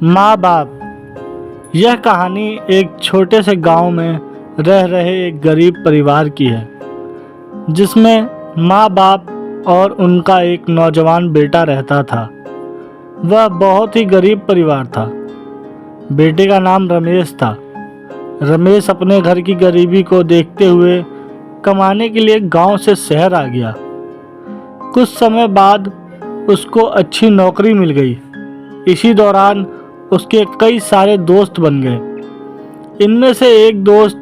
माँ बाप। यह कहानी एक छोटे से गांव में रह रहे एक गरीब परिवार की है, जिसमें माँ बाप और उनका एक नौजवान बेटा रहता था। वह बहुत ही गरीब परिवार था। बेटे का नाम रमेश था। रमेश अपने घर की गरीबी को देखते हुए कमाने के लिए गांव से शहर आ गया। कुछ समय बाद उसको अच्छी नौकरी मिल गई। इसी दौरान उसके कई सारे दोस्त बन गए। इनमें से एक दोस्त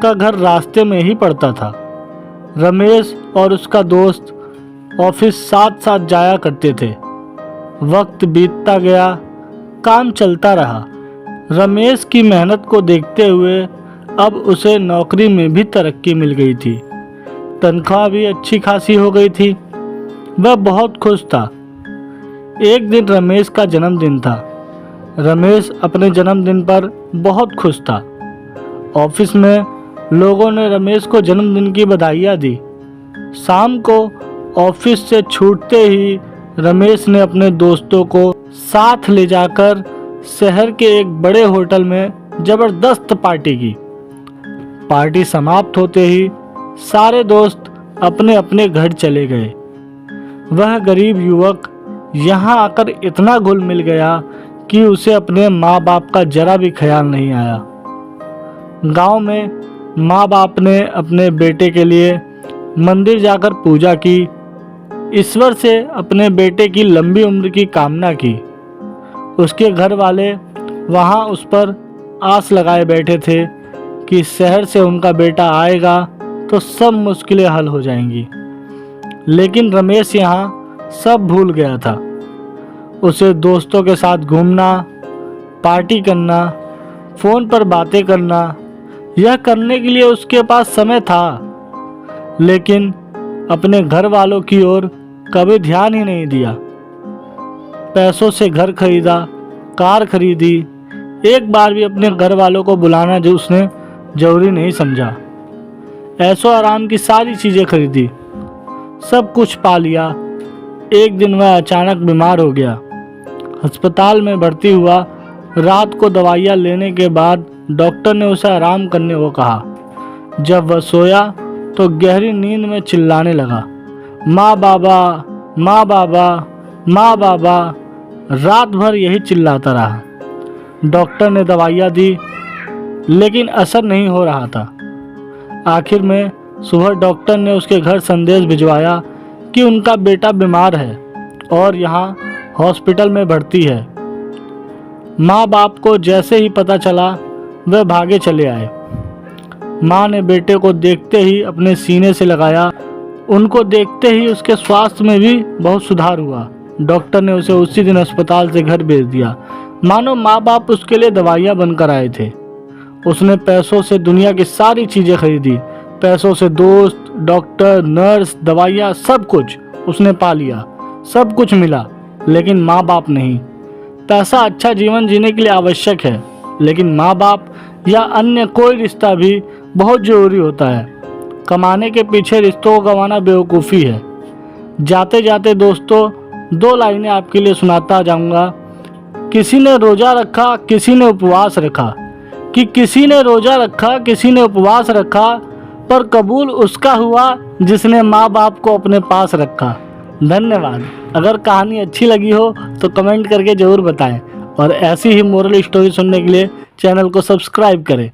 का घर रास्ते में ही पड़ता था। रमेश और उसका दोस्त ऑफिस साथ साथ जाया करते थे। वक्त बीतता गया, काम चलता रहा। रमेश की मेहनत को देखते हुए अब उसे नौकरी में भी तरक्की मिल गई थी। तनख्वाह भी अच्छी खासी हो गई थी। वह बहुत खुश था। एक दिन रमेश का जन्मदिन था। रमेश अपने जन्मदिन पर बहुत खुश था। ऑफिस में लोगों ने रमेश को जन्मदिन की बधाइयाँ दी। शाम को ऑफिस से छूटते ही रमेश ने अपने दोस्तों को साथ ले जाकर शहर के एक बड़े होटल में जबरदस्त पार्टी की। पार्टी समाप्त होते ही सारे दोस्त अपने अपने घर चले गए। वह गरीब युवक यहाँ आकर इतना घुल मिल गया कि उसे अपने माँ बाप का जरा भी ख्याल नहीं आया। गांव में माँ बाप ने अपने बेटे के लिए मंदिर जाकर पूजा की। ईश्वर से अपने बेटे की लंबी उम्र की कामना की। उसके घर वाले वहाँ उस पर आस लगाए बैठे थे कि शहर से उनका बेटा आएगा तो सब मुश्किलें हल हो जाएंगी। लेकिन रमेश यहाँ सब भूल गया था। उसे दोस्तों के साथ घूमना, पार्टी करना, फ़ोन पर बातें करना, यह करने के लिए उसके पास समय था, लेकिन अपने घर वालों की ओर कभी ध्यान ही नहीं दिया। पैसों से घर खरीदा, कार खरीदी, एक बार भी अपने घर वालों को बुलाना जो उसने जरूरी नहीं समझा। ऐशो आराम की सारी चीज़ें खरीदी, सब कुछ पा लिया। एक दिन वह अचानक बीमार हो गया। अस्पताल में भर्ती हुआ। रात को दवाइयाँ लेने के बाद डॉक्टर ने उसे आराम करने को कहा। जब वह सोया तो गहरी नींद में चिल्लाने लगा, माँ बाबा, माँ बाबा, माँ बाबा। रात भर यही चिल्लाता रहा। डॉक्टर ने दवाइयाँ दी, लेकिन असर नहीं हो रहा था। आखिर में सुबह डॉक्टर ने उसके घर संदेश भिजवाया कि उनका बेटा बीमार है और यहाँ हॉस्पिटल में भर्ती है। माँ बाप को जैसे ही पता चला वह भागे चले आए। माँ ने बेटे को देखते ही अपने सीने से लगाया। उनको देखते ही उसके स्वास्थ्य में भी बहुत सुधार हुआ। डॉक्टर ने उसे उसी दिन अस्पताल से घर भेज दिया, मानो माँ बाप उसके लिए दवाइयाँ बनकर आए थे। उसने पैसों से दुनिया की सारी चीज़ें खरीदी। पैसों से दोस्त, डॉक्टर, नर्स, दवाइयाँ, सब कुछ उसने पा लिया। सब कुछ मिला, लेकिन माँ बाप नहीं। पैसा अच्छा जीवन जीने के लिए आवश्यक है, लेकिन माँ बाप या अन्य कोई रिश्ता भी बहुत ज़रूरी होता है। कमाने के पीछे रिश्तों को गंवाना बेवकूफ़ी है। जाते जाते दोस्तों, दो लाइनें आपके लिए सुनाता जाऊँगा। किसी ने रोज़ा रखा, किसी ने उपवास रखा, कि किसी ने रोज़ा रखा, किसी ने उपवास रखा, पर कबूल उसका हुआ जिसने माँ बाप को अपने पास रखा। धन्यवाद। अगर कहानी अच्छी लगी हो तो कमेंट करके ज़रूर बताएं और ऐसी ही मोरल स्टोरी सुनने के लिए चैनल को सब्सक्राइब करें।